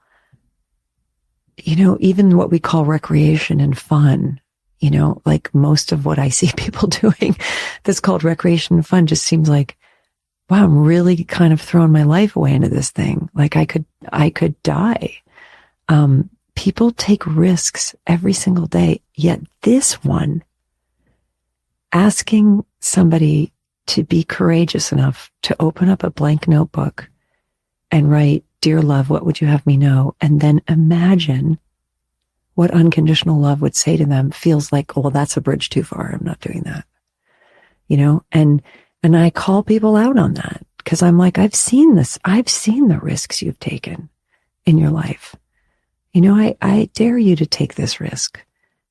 You know, even what we call recreation and fun, you know, like most of what I see people doing that's called recreation and fun just seems like, wow, I'm really kind of throwing my life away into this thing. Like I could die. People take risks every single day, yet this one, asking somebody to be courageous enough to open up a blank notebook and write, "Dear love, what would you have me know?" And then imagine what unconditional love would say to them, feels like, oh, well, that's a bridge too far. I'm not doing that. You know, and I call people out on that because I'm like, I've seen this. I've seen the risks you've taken in your life. You know, I dare you to take this risk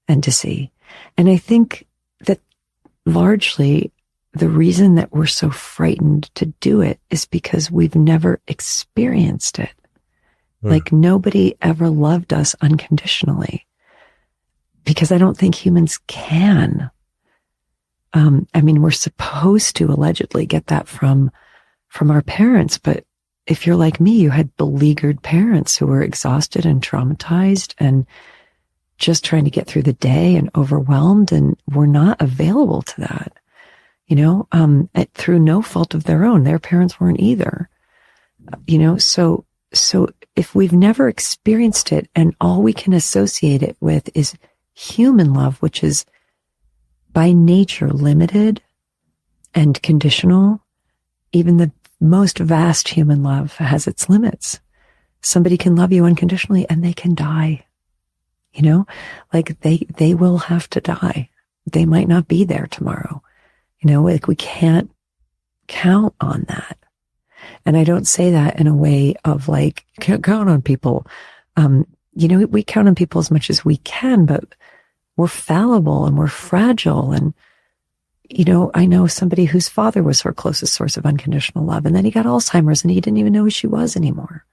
and to see. And I think that largely the reason that we're so frightened to do it is because we've never experienced it. Like nobody ever loved us unconditionally, because I don't think humans can. I mean, we're supposed to allegedly get that from our parents, but if you're like me, you had beleaguered parents who were exhausted and traumatized and just trying to get through the day and overwhelmed, and were not available to that, you know, through no fault of their own. Their parents weren't either, you know, so if we've never experienced it and all we can associate it with is human love, which is by nature limited and conditional, even the most vast human love has its limits. Somebody can love you unconditionally and they can die, you know, like they will have to die. They might not be there tomorrow. You know, like we can't count on that. And I don't say that in a way of like, can't count on people. You know, we count on people as much as we can, but we're fallible and we're fragile. And, you know, I know somebody whose father was her closest source of unconditional love, and then he got Alzheimer's and he didn't even know who she was anymore.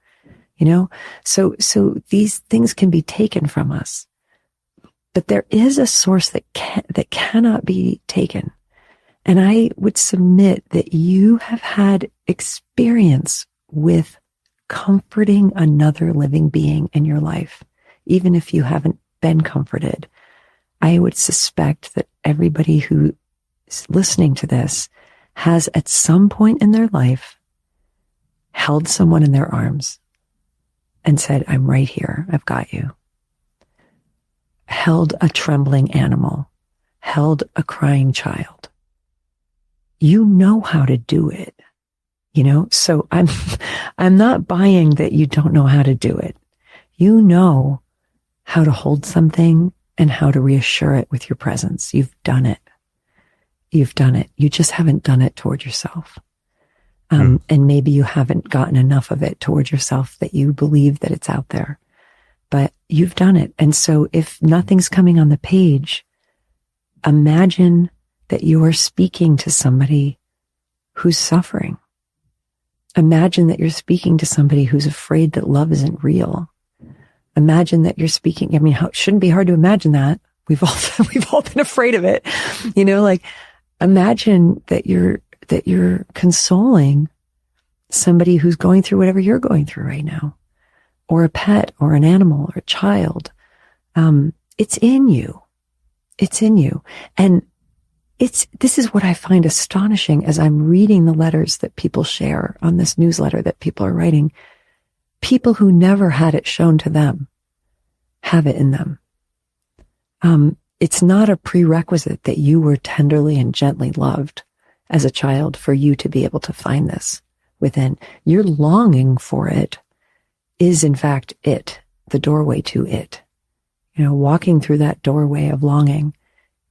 You know, so these things can be taken from us, but there is a source that cannot be taken. And I would submit that you have had experience with comforting another living being in your life, even if you haven't been comforted. I would suspect that everybody who is listening to this has at some point in their life held someone in their arms and said, I'm right here. I've got you. Held a trembling animal, held a crying child. You know how to do it, you know? So I'm not buying that you don't know how to do it. You know how to hold something and how to reassure it with your presence. You've done it. You've done it. You just haven't done it toward yourself. And maybe you haven't gotten enough of it toward yourself that you believe that it's out there, but you've done it. And so if nothing's coming on the page, imagine that you are speaking to somebody who's suffering. Imagine that you're speaking to somebody who's afraid that love isn't real. Imagine that you're speaking. I mean, it shouldn't be hard to imagine that. We've all been afraid of it. Like imagine that you're consoling somebody who's going through whatever you're going through right now, or a pet or an animal or a child. It's in you. It's in you. And this is what I find astonishing as I'm reading the letters that people share on this newsletter that people are writing. People who never had it shown to them have it in them. It's not a prerequisite that you were tenderly and gently loved as a child for you to be able to find this within. Your longing for it is in fact it, the doorway to it. Walking through that doorway of longing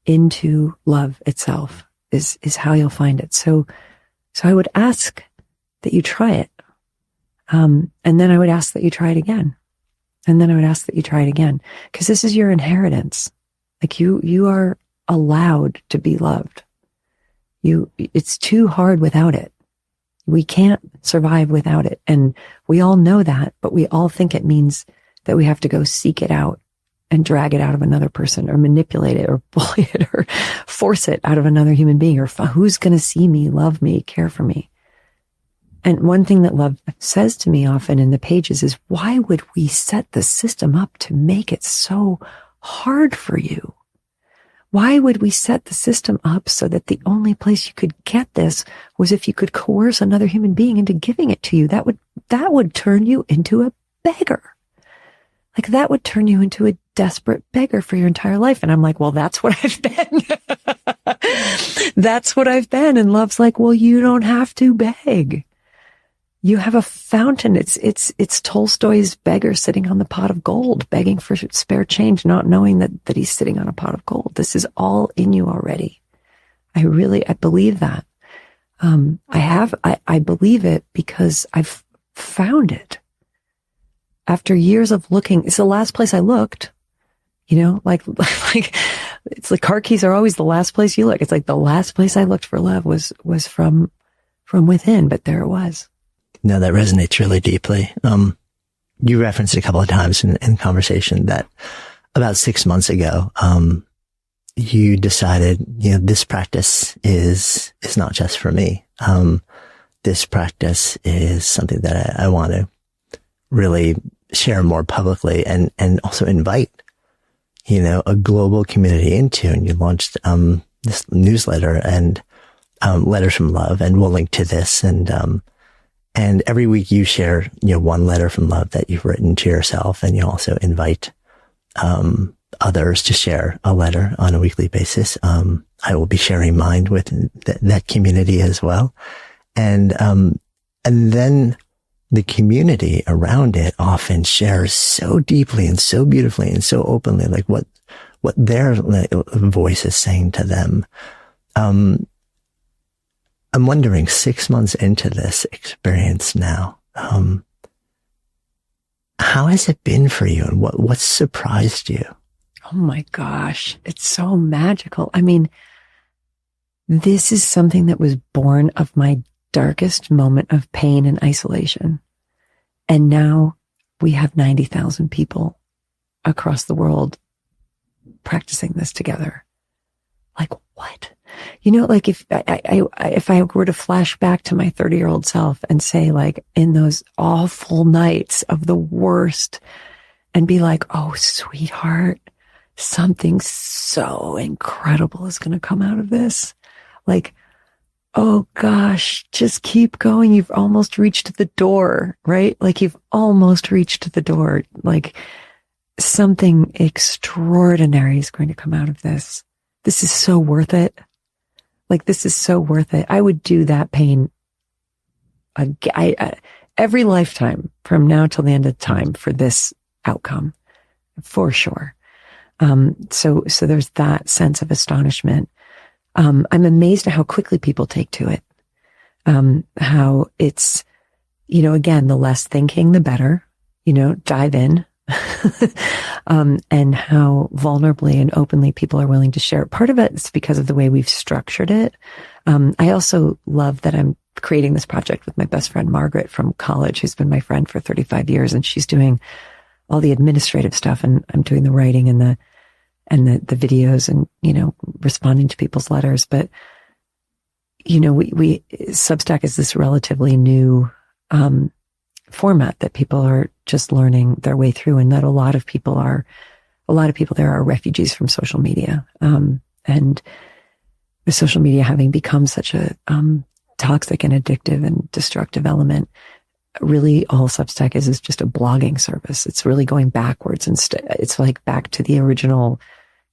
into love itself is how you'll find it. So I would ask that you try it. And then I would ask that you try it again. And then I would ask that you try it again. Because this is your inheritance. Like you are allowed to be loved. It's too hard without it. We can't survive without it. And we all know that, but we all think it means that we have to go seek it out and drag it out of another person, or manipulate it, or bully it, or force it out of another human being, or who's going to see me, love me, care for me. And one thing that love says to me often in the pages is, why would we set the system up to make it so hard for you? Why would we set the system up so that the only place you could get this was if you could coerce another human being into giving it to you? That would turn you into a beggar. Like that would turn you into a desperate beggar for your entire life. And I'm like, well, that's what I've been. That's what I've been. And love's like, well, you don't have to beg. You have a fountain. It's Tolstoy's beggar sitting on the pot of gold, begging for spare change, not knowing that he's sitting on a pot of gold. This is all in you already. I believe that. I believe it because I've found it. After years of looking, it's the last place I looked, like it's like car keys are always the last place you look. It's like the last place I looked for love was from within, but there it was. No, that resonates really deeply. You referenced a couple of times in conversation that about 6 months ago, you decided, this practice is not just for me. This practice is something that I want to really share more publicly and also invite, a global community into. And you launched, this newsletter and, letters from love, and we'll link to this. And every week you share, one letter from love that you've written to yourself. And you also invite, others to share a letter on a weekly basis. I will be sharing mine with that community as well. And then the community around it often shares so deeply and so beautifully and so openly, like what their voice is saying to them. I'm wondering, 6 months into this experience now, how has it been for you, and what surprised you? Oh my gosh, it's so magical. I mean, this is something that was born of my darkest moment of pain and isolation. And now we have 90,000 people across the world practicing this together. Like what? Like if I were to flash back to my 30-year-old self and say, like, in those awful nights of the worst, and be like, oh, sweetheart, something so incredible is going to come out of this. Like, oh gosh, just keep going. You've almost reached the door, right? Like you've almost reached the door. Like something extraordinary is going to come out of this. This is so worth it. Like, this is so worth it. I would do that pain every lifetime from now till the end of time for this outcome, for sure. So there's that sense of astonishment. I'm amazed at how quickly people take to it. How it's, again, the less thinking, the better, dive in. And how vulnerably and openly people are willing to share it. Part of it is because of the way we've structured it. I also love that I'm creating this project with my best friend, Margaret, from college, who's been my friend for 35 years. And she's doing all the administrative stuff, and I'm doing the writing and the videos and, responding to people's letters. But, we Substack is this relatively new, format that people are just learning their way through, and that a lot of people there are refugees from social media. And with social media having become such a, toxic and addictive and destructive element, really all Substack is just a blogging service. It's really going backwards. It's like back to the original,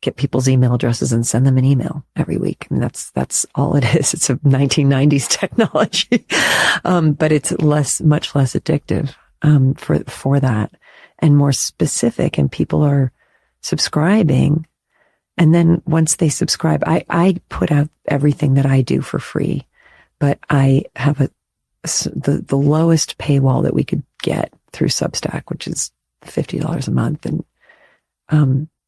get people's email addresses and send them an email every week. I mean, that's all it is. It's a 1990s technology. But it's much less addictive, for that, and more specific, and people are subscribing. And then once they subscribe, I put out everything that I do for free, but I have the lowest paywall that we could get through Substack, which is $50 a month, and,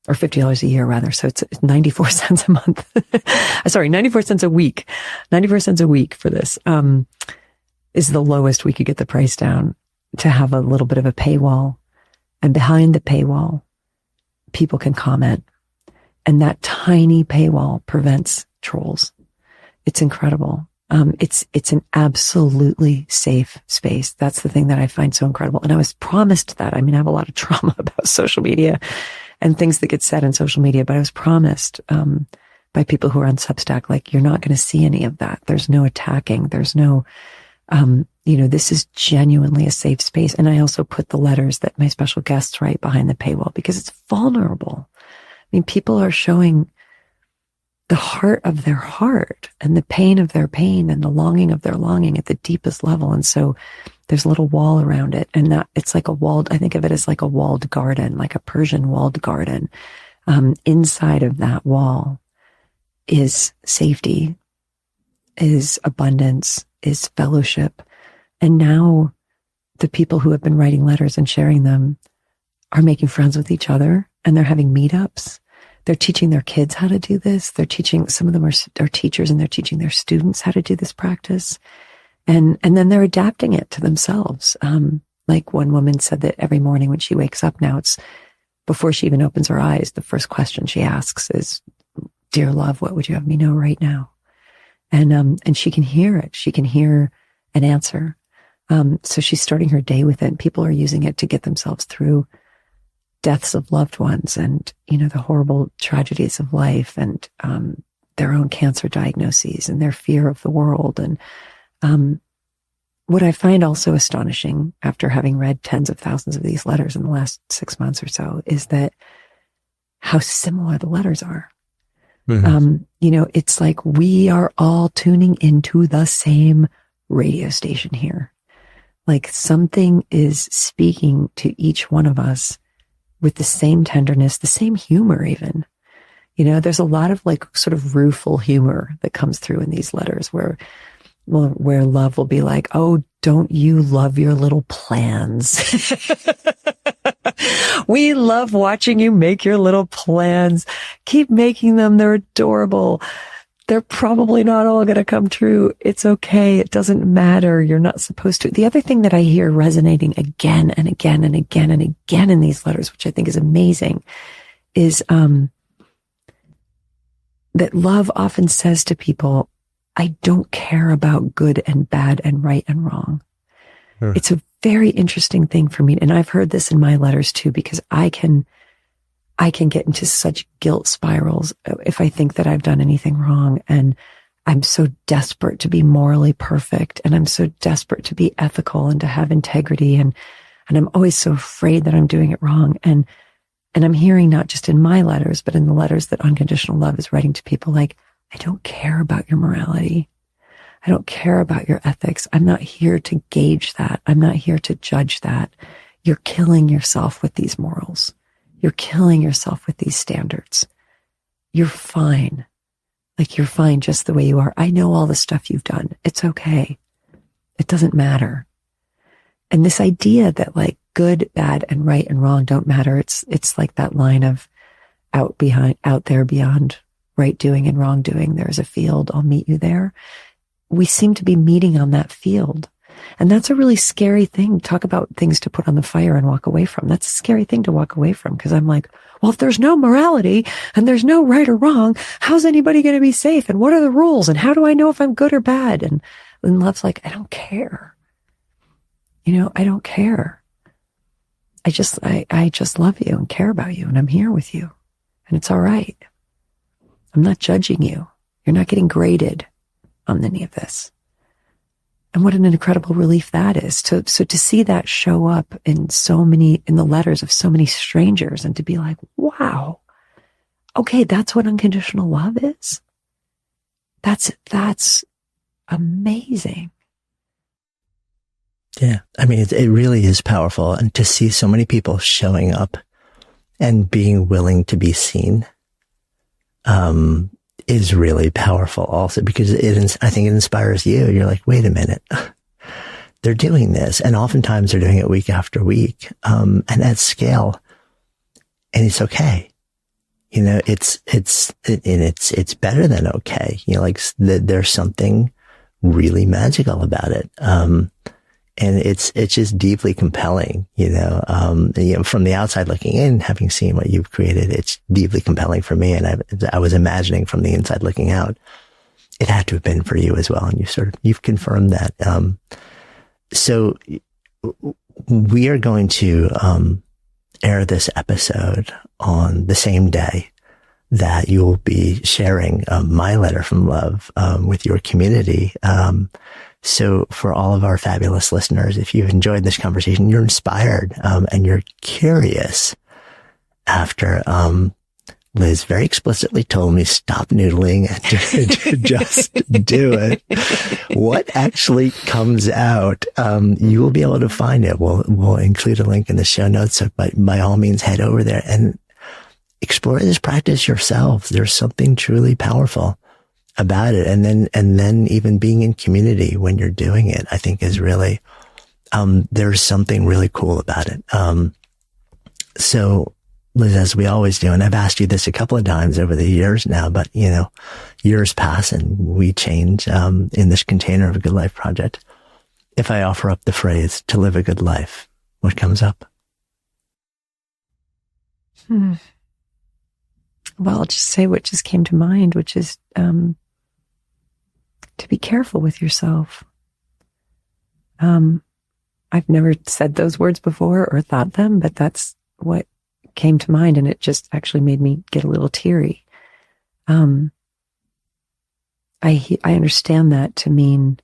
or $50 a year rather. So it's 94 cents a month. Sorry, 94 cents a week. 94 cents a week for this, is the lowest we could get the price down, to have a little bit of a paywall. And behind the paywall, people can comment. And that tiny paywall prevents trolls. It's incredible. It's an absolutely safe space. That's the thing that I find so incredible. And I was promised that. I mean, I have a lot of trauma about social media and things that get said in social media, but I was promised, by people who are on Substack, like, you're not going to see any of that. There's no attacking. There's no, this is genuinely a safe space. And I also put the letters that my special guests write behind the paywall, because it's vulnerable. I mean, people are showing the heart of their heart and the pain of their pain and the longing of their longing at the deepest level. And so there's a little wall around it, and that it's like I think of it as like a walled garden, like a Persian walled garden. Inside of that wall is safety, is abundance, is fellowship. And now the people who have been writing letters and sharing them are making friends with each other, and they're having meetups. They're teaching their kids how to do this. They're teaching, some of them are teachers, and they're teaching their students how to do this practice. And then they're adapting it to themselves. Like one woman said that every morning when she wakes up now, it's before she even opens her eyes, the first question she asks is, "Dear love, what would you have me know right now?" And she can hear it. She can hear an answer. So she's starting her day with it. And people are using it to get themselves through deaths of loved ones, and, the horrible tragedies of life, and, their own cancer diagnoses, and their fear of the world. And, what I find also astonishing, after having read tens of thousands of these letters in the last 6 months or so, is that how similar the letters are. Mm-hmm. It's like we are all tuning into the same radio station here. Like something is speaking to each one of us with the same tenderness, the same humor even. There's a lot of like sort of rueful humor that comes through in these letters where love will be like, "Oh, don't you love your little plans? We love watching you make your little plans. Keep making them. They're adorable. They're probably not all going to come true. It's okay. It doesn't matter. You're not supposed to." The other thing that I hear resonating again and again and again and again in these letters, which I think is amazing, is that love often says to people, "I don't care about good and bad and right and wrong." Sure. It's a very interesting thing for me. And I've heard this in my letters too, because I can get into such guilt spirals if I think that I've done anything wrong. And I'm so desperate to be morally perfect. And I'm so desperate to be ethical and to have integrity. And I'm always so afraid that I'm doing it wrong. And I'm hearing, not just in my letters, but in the letters that Unconditional Love is writing to people, like, "I don't care about your morality. I don't care about your ethics. I'm not here to gauge that. I'm not here to judge that. You're killing yourself with these morals. You're killing yourself with these standards. You're fine. Like, you're fine just the way you are. I know all the stuff you've done. It's okay. It doesn't matter." And this idea that like good, bad, and right and wrong don't matter. It's like that line of out there beyond right doing and wrong doing. There's a field. I'll meet you there. We seem to be meeting on that field. And that's a really scary thing. Talk about things to put on the fire and walk away from. That's a scary thing to walk away from, because I'm like, well, if there's no morality and there's no right or wrong, how's anybody going to be safe? And what are the rules? And how do I know if I'm good or bad? And love's like, I don't care. I don't care. I just love you and care about you, and I'm here with you, and it's all right. I'm not judging you. You're not getting graded on any of this. And what an incredible relief that is. So to see that show up in the letters of so many strangers, and to be like, wow, okay, that's what unconditional love is. That's amazing. Yeah. I mean, it really is powerful. And to see so many people showing up and being willing to be seen, is really powerful also, because I think it inspires you. You're like, wait a minute, they're doing this. And oftentimes they're doing it week after week, and at scale, and it's okay. It's better than okay. Like there's something really magical about it. And it's just deeply compelling, from the outside looking in, having seen what you've created, it's deeply compelling for me. And I was imagining from the inside looking out, it had to have been for you as well. And you've confirmed that. So we are going to, air this episode on the same day that you'll be sharing, my letter from love, with your community. So for all of our fabulous listeners, if you've enjoyed this conversation, you're inspired, and you're curious after, Liz very explicitly told me, stop noodling and just do it. What actually comes out, you will be able to find it. We'll include a link in the show notes. So by all means, head over there and explore this practice yourselves. There's something truly powerful about it. And then even being in community when you're doing it, I think is really, there's something really cool about it. So Liz, as we always do, and I've asked you this a couple of times over the years now, but years pass and we change, in this container of a Good Life Project. If I offer up the phrase to live a good life, what comes up? Well, I'll just say what just came to mind, which is, to be careful with yourself. I've never said those words before or thought them, but that's what came to mind, and it just actually made me get a little teary. I understand that to mean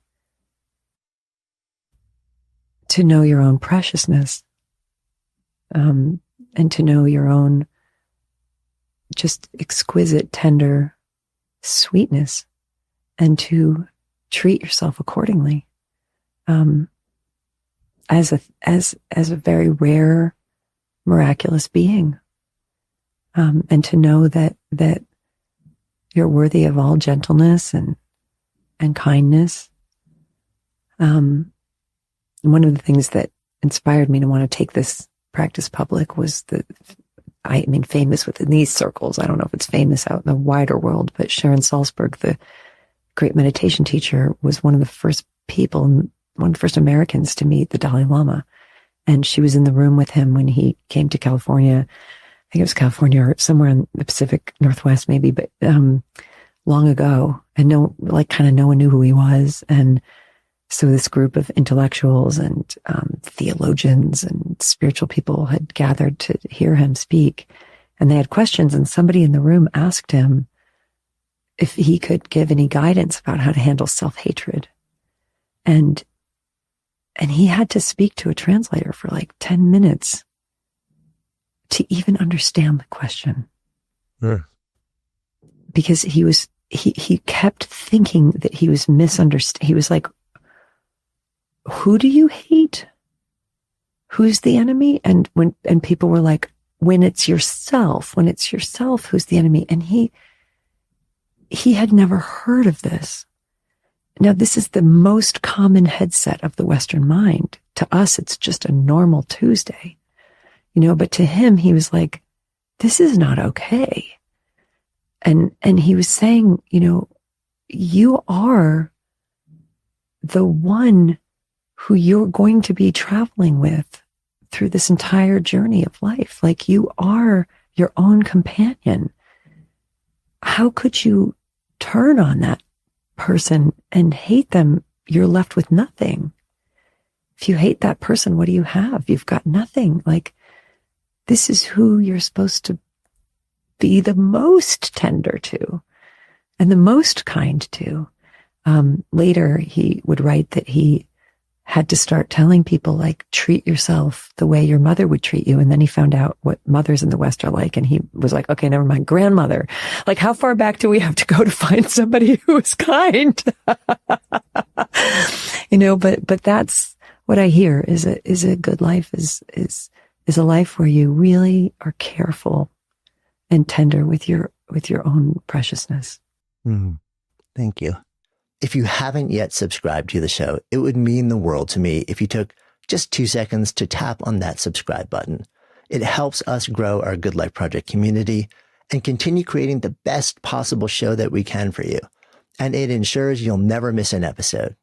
to know your own preciousness, and to know your own just exquisite, tender sweetness, and to treat yourself accordingly, as a very rare, miraculous being, and to know that you're worthy of all gentleness and kindness. One of the things that inspired me to want to take this practice public was famous within these circles. I don't know if it's famous out in the wider world, but Sharon Salzberg, the great meditation teacher, was one of the first Americans to meet the Dalai Lama. And she was in the room with him when he came to California. I think it was California or somewhere in the Pacific Northwest, maybe, but long ago. And no one knew who he was. And so this group of intellectuals and theologians and spiritual people had gathered to hear him speak. And they had questions, and somebody in the room asked him if he could give any guidance about how to handle self-hatred. And he had to speak to a translator for like 10 minutes to even understand the question. Yeah. Because he kept thinking that he was misunderstood. He was like, who do you hate? Who's the enemy? And people were like, when it's yourself, who's the enemy? And he had never heard of this. Now, this is the most common headset of the Western mind. To us, it's just a normal Tuesday, but to him, he was like, this is not okay. And he was saying, you are the one who you're going to be traveling with through this entire journey of life. Like, you are your own companion. How could you turn on that person and hate them? You're left with nothing. If you hate that person, what do you have? You've got nothing. Like, this is who you're supposed to be the most tender to and the most kind to. Later, he would write that he had to start telling people, like, treat yourself the way your mother would treat you. And then he found out what mothers in the West are like. And he was like, okay, never mind. Grandmother. Like, how far back do we have to go to find somebody who is kind? But that's what I hear is a good life is a life where you really are careful and tender with your own preciousness. Thank you. If you haven't yet subscribed to the show, it would mean the world to me if you took just 2 seconds to tap on that subscribe button. It helps us grow our Good Life Project community and continue creating the best possible show that we can for you. And it ensures you'll never miss an episode.